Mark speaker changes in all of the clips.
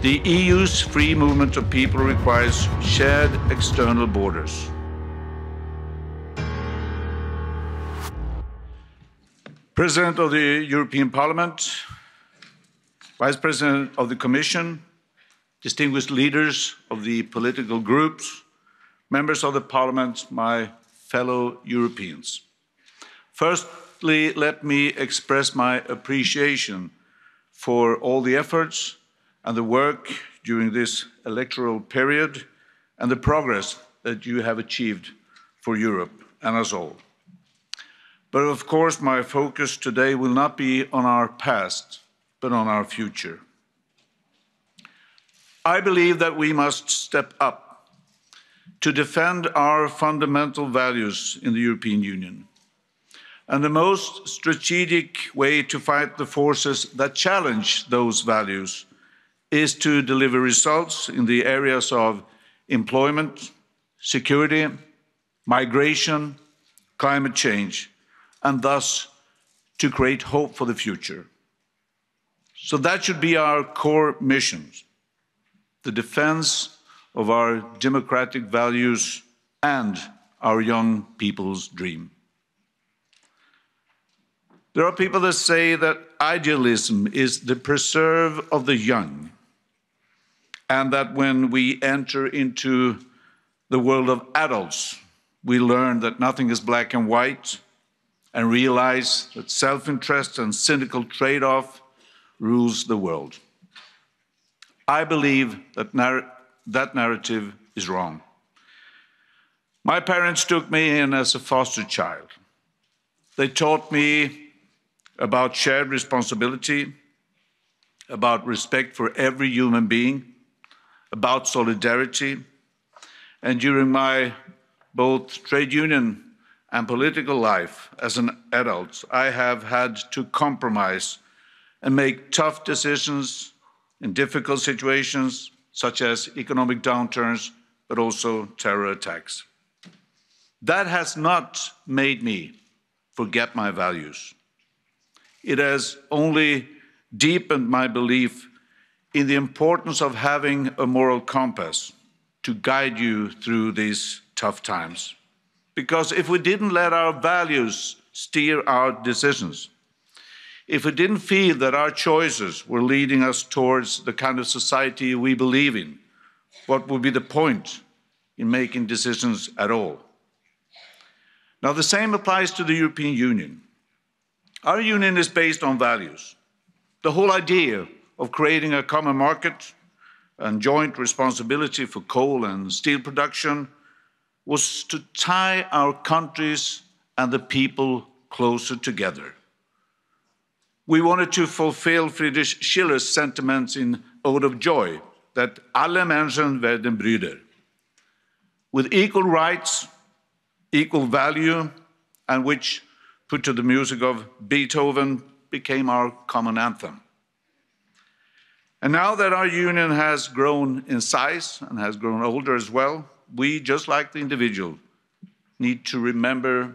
Speaker 1: The EU's free movement of people requires shared external borders. President of the European Parliament, Vice President of the Commission, distinguished leaders of the political groups, members of the Parliament, my fellow Europeans. Firstly, let me express my appreciation for all the efforts and the work during this electoral period and the progress that you have achieved for Europe and us all. But of course, my focus today will not be on our past, but on our future. I believe that we must step up to defend our fundamental values in the European Union. And the most strategic way to fight the forces that challenge those values is to deliver results in the areas of employment, security, migration, climate change, and thus to create hope for the future. So that should be our core mission, the defense of our democratic values and our young people's dream. There are people that say that idealism is the preserve of the young, and that when we enter into the world of adults, we learn that nothing is black and white, and realize that self-interest and cynical trade-off rules the world. I believe that that narrative is wrong. My parents took me in as a foster child. They taught me about shared responsibility, about respect for every human being, about solidarity. And during my both trade union and political life as an adult, I have had to compromise and make tough decisions in difficult situations, such as economic downturns, but also terror attacks. That has not made me forget my values. It has only deepened my belief in the importance of having a moral compass to guide you through these tough times. Because if we didn't let our values steer our decisions, if we didn't feel that our choices were leading us towards the kind of society we believe in, what would be the point in making decisions at all? Now, the same applies to the European Union. Our union is based on values. The whole idea of creating a common market and joint responsibility for coal and steel production was to tie our countries and the people closer together. We wanted to fulfill Friedrich Schiller's sentiments in Ode of Joy, that alle Menschen werden Brüder, with equal rights, equal value, and which, put to the music of Beethoven, became our common anthem. And now that our union has grown in size and has grown older as well, we, just like the individual, need to remember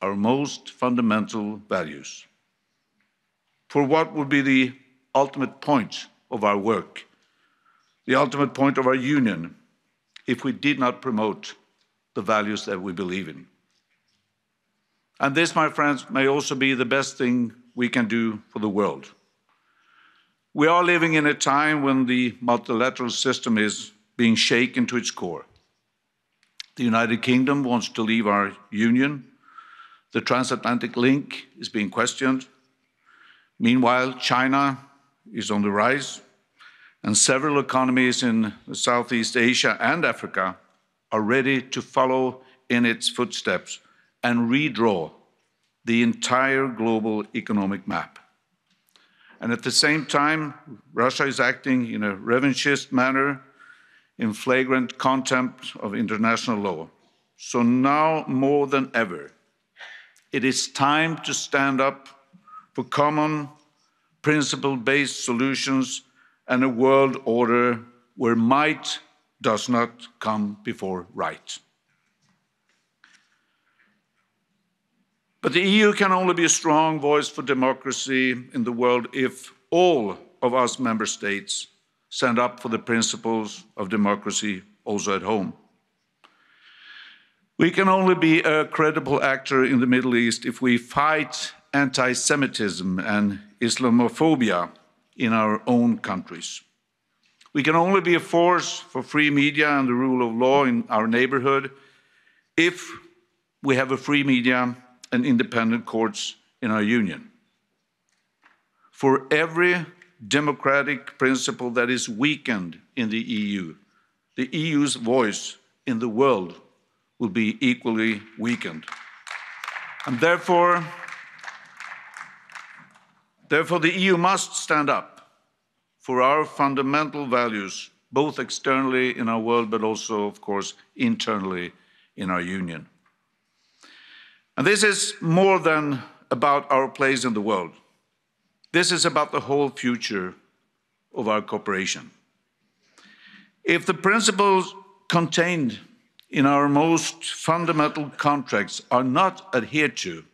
Speaker 1: our most fundamental values. For what would be the ultimate point of our work, the ultimate point of our union, if we did not promote the values that we believe in? And this, my friends, may also be the best thing we can do for the world. We are living in a time when the multilateral system is being shaken to its core. The United Kingdom wants to leave our union. The transatlantic link is being questioned. Meanwhile, China is on the rise, and several economies in Southeast Asia and Africa are ready to follow in its footsteps and redraw the entire global economic map. And at the same time, Russia is acting in a revanchist manner in flagrant contempt of international law. So now more than ever, it is time to stand up for common, principle-based solutions and a world order where might does not come before right. But the EU can only be a strong voice for democracy in the world if all of us member states stand up for the principles of democracy also at home. We can only be a credible actor in the Middle East if we fight anti-Semitism and Islamophobia in our own countries. We can only be a force for free media and the rule of law in our neighborhood if we have a free media and independent courts in our union. For every democratic principle that is weakened in the EU's voice in the world will be equally weakened. And therefore, the EU must stand up for our fundamental values, both externally in our world, but also, of course, internally in our union. And this is more than about our place in the world. This is about the whole future of our cooperation. If the principles contained in our most fundamental contracts are not adhered to,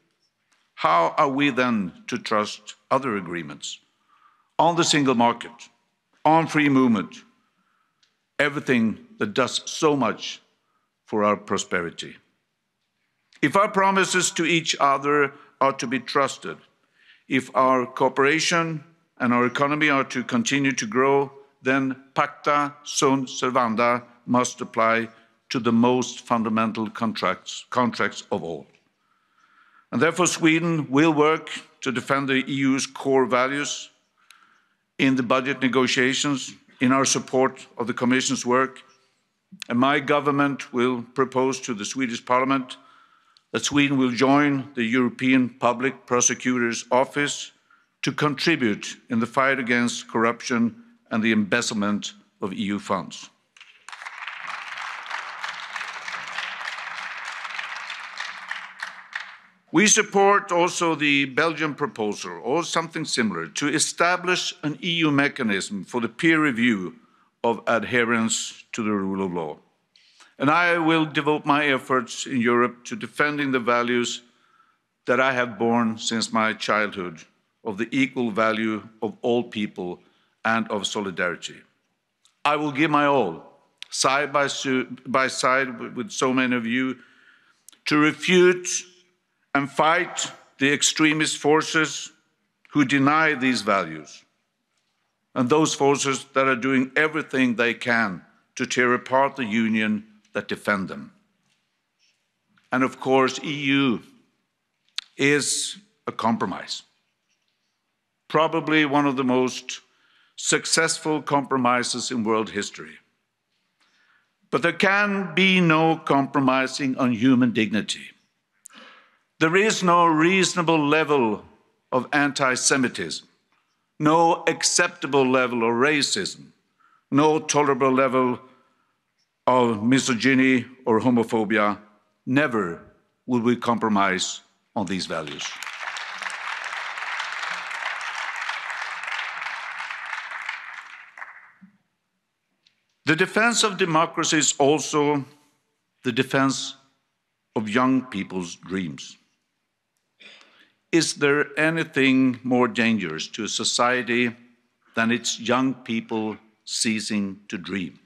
Speaker 1: how are we then to trust other agreements on the single market, on free movement, everything that does so much for our prosperity? If our promises to each other are to be trusted, if our cooperation and our economy are to continue to grow, then pacta sunt servanda must apply to the most fundamental contracts of all. And therefore, Sweden will work to defend the EU's core values in the budget negotiations, in our support of the Commission's work. And my government will propose to the Swedish Parliament that Sweden will join the European Public Prosecutor's Office to contribute in the fight against corruption and the embezzlement of EU funds. We support also the Belgian proposal, or something similar, to establish an EU mechanism for the peer review of adherence to the rule of law. And I will devote my efforts in Europe to defending the values that I have borne since my childhood, of the equal value of all people and of solidarity. I will give my all, side by side with so many of you, to refute and fight the extremist forces who deny these values, and those forces that are doing everything they can to tear apart the union that defend them. And of course, EU is a compromise, probably one of the most successful compromises in world history. But there can be no compromising on human dignity. There is no reasonable level of anti-Semitism, no acceptable level of racism, no tolerable level of misogyny or homophobia. Never will we compromise on these values. The defense of democracy is also the defense of young people's dreams. Is there anything more dangerous to a society than its young people ceasing to dream?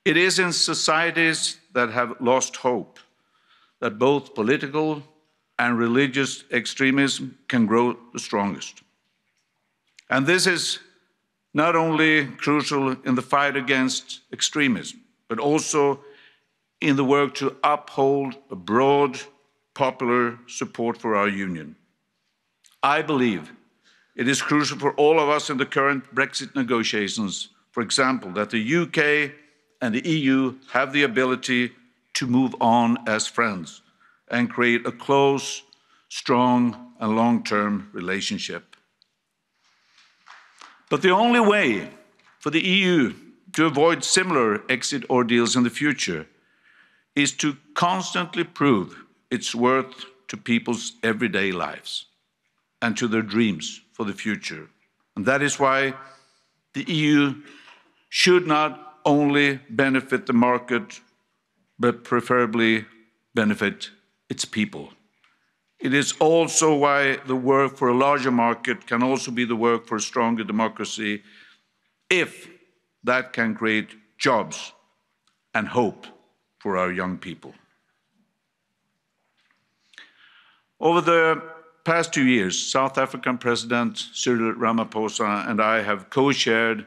Speaker 1: It is in societies that have lost hope that both political and religious extremism can grow the strongest. And this is not only crucial in the fight against extremism, but also in the work to uphold a broad popular support for our union. I believe it is crucial for all of us in the current Brexit negotiations, for example, that the UK and the EU have the ability to move on as friends and create a close, strong and long-term relationship. But the only way for the EU to avoid similar exit ordeals in the future is to constantly prove its worth to people's everyday lives and to their dreams for the future. And that is why the EU should not only benefit the market, but preferably benefit its people. It is also why the work for a larger market can also be the work for a stronger democracy if that can create jobs and hope for our young people. Over the past 2 years, South African President Cyril Ramaphosa and I have co-chaired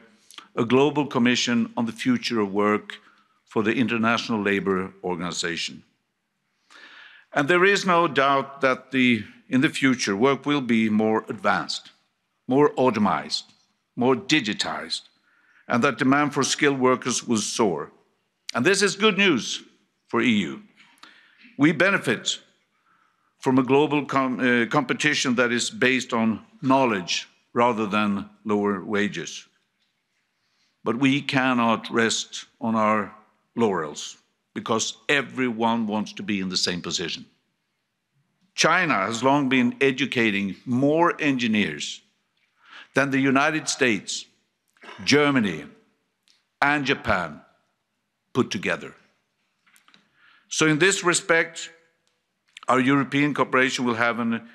Speaker 1: a global commission on the future of work for the International Labour Organization. And there is no doubt that in the future, work will be more advanced, more automized, more digitized, and that demand for skilled workers will soar. And this is good news for EU. We benefit from a global competition that is based on knowledge rather than lower wages. But we cannot rest on our laurels because everyone wants to be in the same position. China has long been educating more engineers than the United States, Germany, and Japan put together. So in this respect, our European cooperation will have an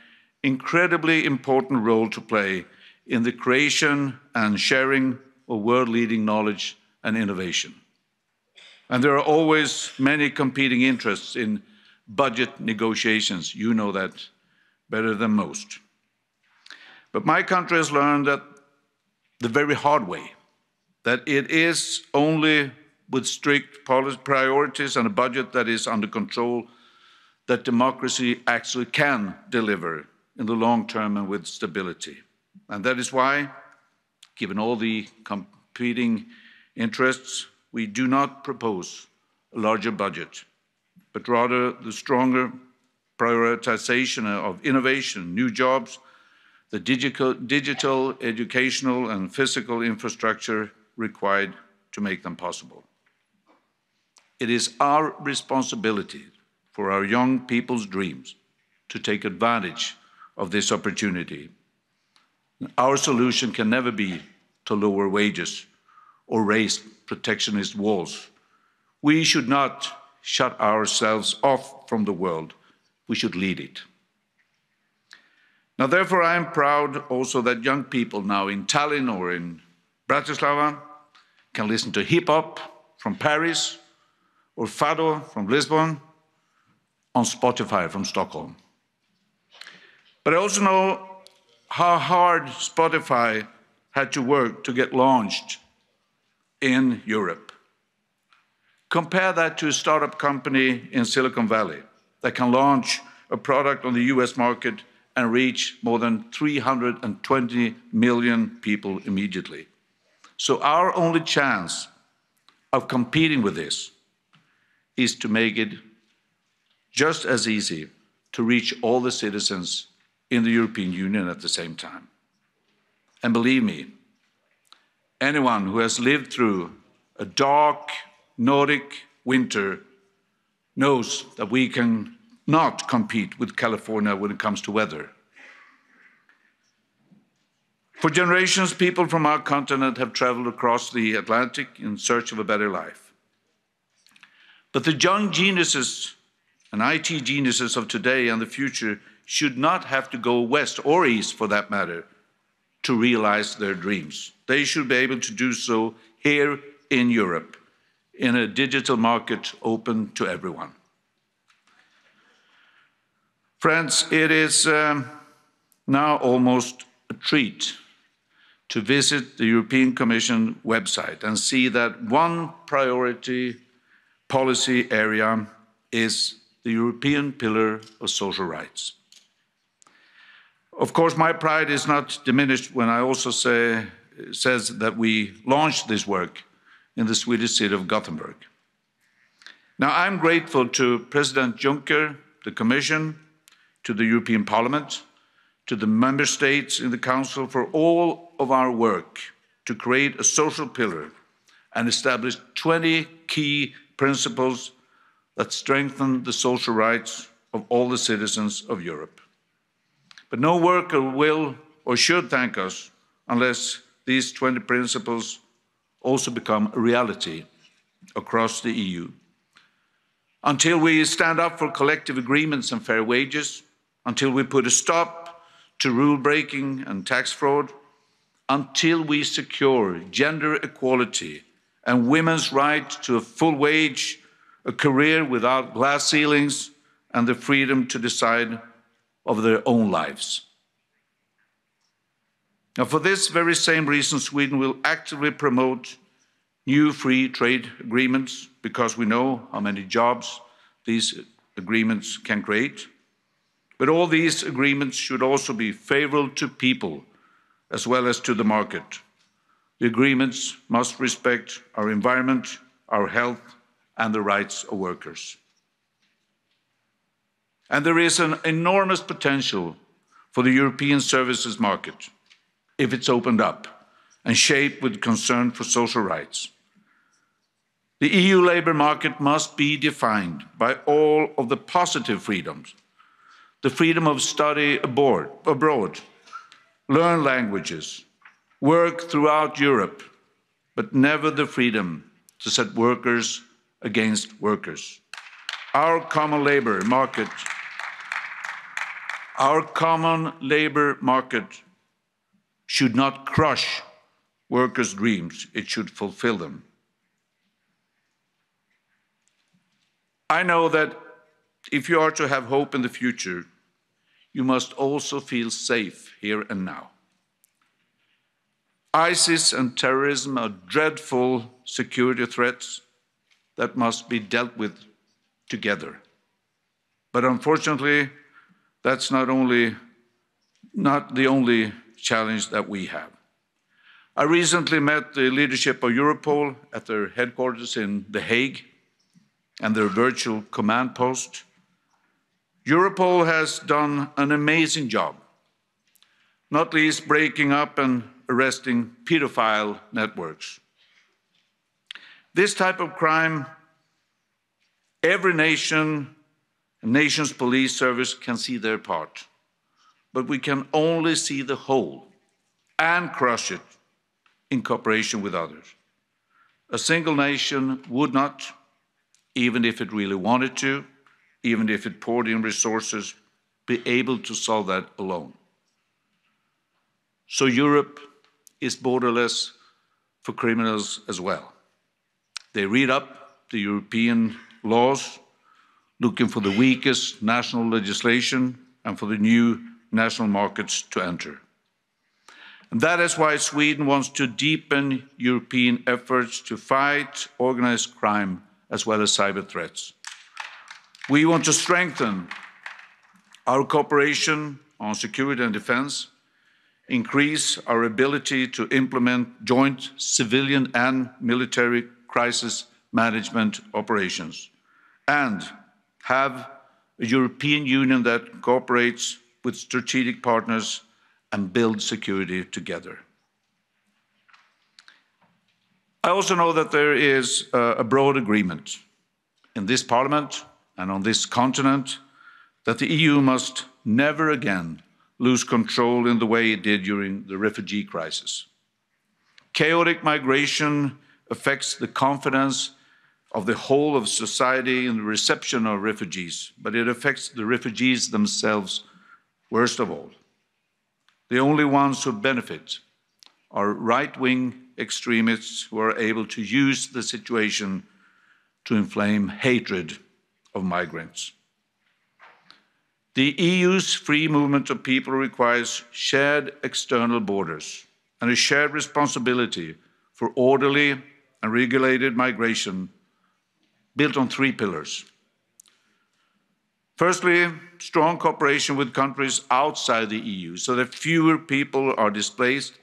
Speaker 1: incredibly important role to play in the creation and sharing of world-leading knowledge and innovation. And there are always many competing interests in budget negotiations. You know that better than most. But my country has learned that the very hard way, that it is only with strict policy priorities and a budget that is under control that democracy actually can deliver in the long term and with stability. And that is why, given all the competing interests, we do not propose a larger budget, but rather the stronger prioritization of innovation, new jobs, the digital, educational and physical infrastructure required to make them possible. It is our responsibility for our young people's dreams to take advantage of this opportunity. Our solution can never be to lower wages or raise protectionist walls. We should not shut ourselves off from the world. We should lead it. Now, therefore, I am proud also that young people now in Tallinn or in Bratislava can listen to hip-hop from Paris or fado from Lisbon on Spotify from Stockholm. But I also know how hard Spotify had to work to get launched in Europe. Compare that to a startup company in Silicon Valley that can launch a product on the US market and reach more than 320 million people immediately. So our only chance of competing with this is to make it just as easy to reach all the citizens in the European Union at the same time. And believe me, anyone who has lived through a dark Nordic winter knows that we can not compete with California when it comes to weather. For generations, people from our continent have traveled across the Atlantic in search of a better life. But the young geniuses and IT geniuses of today and the future should not have to go west or east, for that matter, to realize their dreams. They should be able to do so here in Europe, in a digital market open to everyone. Friends, it is now almost a treat to visit the European Commission website and see that one priority policy area is the European Pillar of Social Rights. Of course, my pride is not diminished when I also says that we launched this work in the Swedish city of Gothenburg. Now, I'm grateful to President Juncker, the Commission, to the European Parliament, to the Member States in the Council for all of our work to create a social pillar and establish 20 key principles that strengthen the social rights of all the citizens of Europe. But no worker will or should thank us unless these 20 principles also become a reality across the EU. Until we stand up for collective agreements and fair wages, until we put a stop to rule breaking and tax fraud, until we secure gender equality and women's right to a full wage, a career without glass ceilings, and the freedom to decide over their own lives. Now, for this very same reason, Sweden will actively promote new free trade agreements, because we know how many jobs these agreements can create. But all these agreements should also be favourable to people as well as to the market. The agreements must respect our environment, our health, and the rights of workers. And there is an enormous potential for the European services market if it's opened up and shaped with concern for social rights. The EU labour market must be defined by all of the positive freedoms: the freedom of study abroad, learn languages, work throughout Europe, but never the freedom to set workers against workers. Our common labour market should not crush workers' dreams, it should fulfil them. I know that if you are to have hope in the future, you must also feel safe here and now. ISIS and terrorism are dreadful security threats that must be dealt with together. But unfortunately, that's not the only challenge that we have. I recently met the leadership of Europol at their headquarters in The Hague and their virtual command post. Europol has done an amazing job, not least breaking up and arresting paedophile networks. This type of crime, every nation and nation's police service can see their part, but we can only see the whole and crush it in cooperation with others. A single nation would not, even if it really wanted to, even if it poured in resources, be able to solve that alone. So Europe is borderless for criminals as well. They read up the European laws, looking for the weakest national legislation and for the new national markets to enter. And that is why Sweden wants to deepen European efforts to fight organised crime as well as cyber threats. We want to strengthen our cooperation on security and defence, increase our ability to implement joint civilian and military crisis management operations, and have a European Union that cooperates with strategic partners and builds security together. I also know that there is a broad agreement in this Parliament and on this continent that the EU must never again lose control in the way it did during the refugee crisis. Chaotic migration affects the confidence of the whole of society in the reception of refugees, but it affects the refugees themselves worst of all. The only ones who benefit are right-wing extremists who are able to use the situation to inflame hatred of migrants. The EU's free movement of people requires shared external borders and a shared responsibility for orderly and regulated migration built on three pillars. Firstly, strong cooperation with countries outside the EU so that fewer people are displaced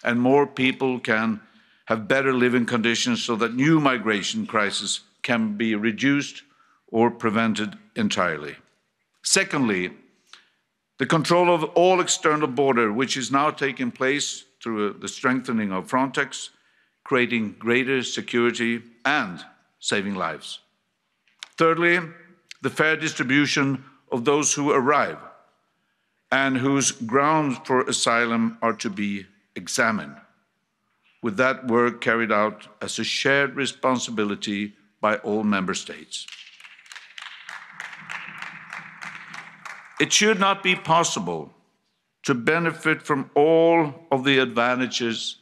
Speaker 1: and more people can have better living conditions so that new migration crises can be reduced or prevented entirely. Secondly, the control of all external border, which is now taking place through the strengthening of Frontex, creating greater security and saving lives. Thirdly, the fair distribution of those who arrive and whose grounds for asylum are to be examined, with that work carried out as a shared responsibility by all member states. It should not be possible to benefit from all of the advantages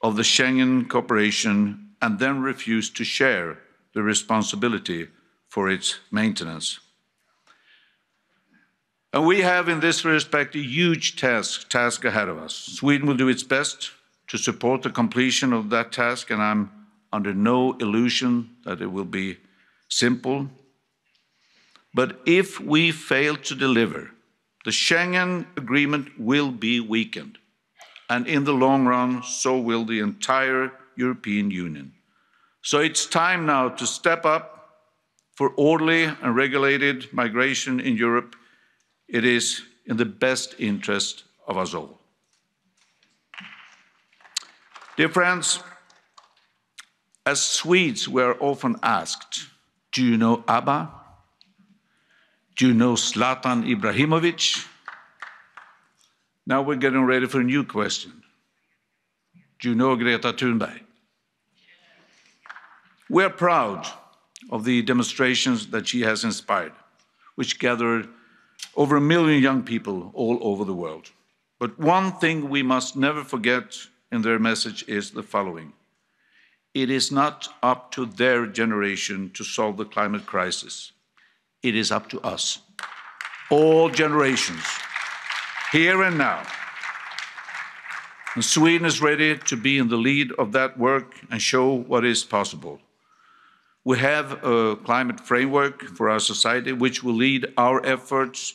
Speaker 1: of the Schengen cooperation and then refuse to share the responsibility for its maintenance. And we have, in this respect, a huge task ahead of us. Sweden will do its best to support the completion of that task, and I'm under no illusion that it will be simple. But if we fail to deliver, the Schengen Agreement will be weakened. And in the long run, so will the entire European Union. So it's time now to step up for orderly and regulated migration in Europe. It is in the best interest of us all. Dear friends, as Swedes, we are often asked, do you know ABBA? Do you know Zlatan Ibrahimovic? Now we're getting ready for a new question. Do you know Greta Thunberg? We are proud of the demonstrations that she has inspired, which gathered over 1 million young people all over the world. But one thing we must never forget in their message is the following. It is not up to their generation to solve the climate crisis. It is up to us, all generations, here and now. And Sweden is ready to be in the lead of that work and show what is possible. We have a climate framework for our society which will lead our efforts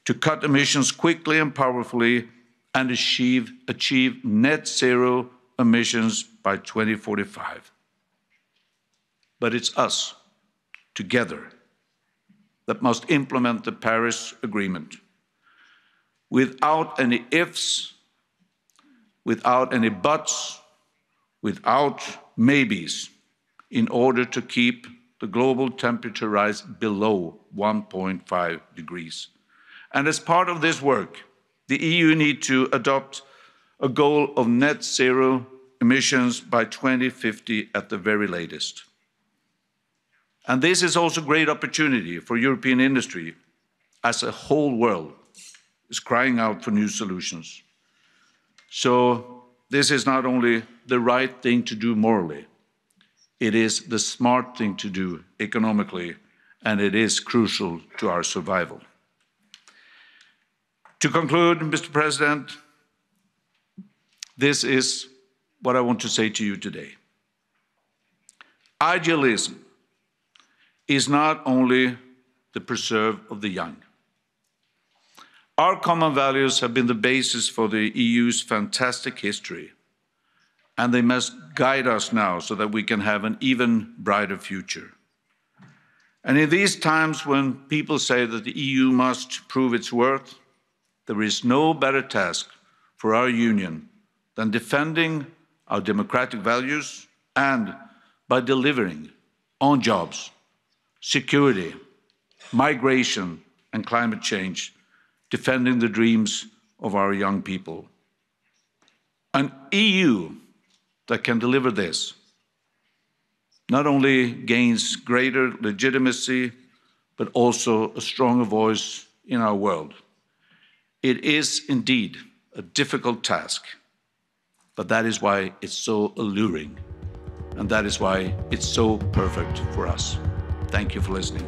Speaker 1: to cut emissions quickly and powerfully and achieve net zero emissions by 2045. But it's us, together, that must implement the Paris Agreement without any ifs, without any buts, without maybes, in order to keep the global temperature rise below 1.5 degrees. And as part of this work, the EU needs to adopt a goal of net zero emissions by 2050 at the very latest. And this is also a great opportunity for European industry, as the whole world is crying out for new solutions. So this is not only the right thing to do morally, it is the smart thing to do economically, and it is crucial to our survival. To conclude, Mr. President, this is what I want to say to you today. Idealism is not only the preserve of the young. Our common values have been the basis for the EU's fantastic history, and they must guide us now so that we can have an even brighter future. And in these times when people say that the EU must prove its worth, there is no better task for our union than defending our democratic values and by delivering on jobs, security, migration and climate change, defending the dreams of our young people. An EU that can deliver this not only gains greater legitimacy, but also a stronger voice in our world. It is indeed a difficult task, but that is why it's so alluring, and that is why it's so perfect for us. Thank you for listening.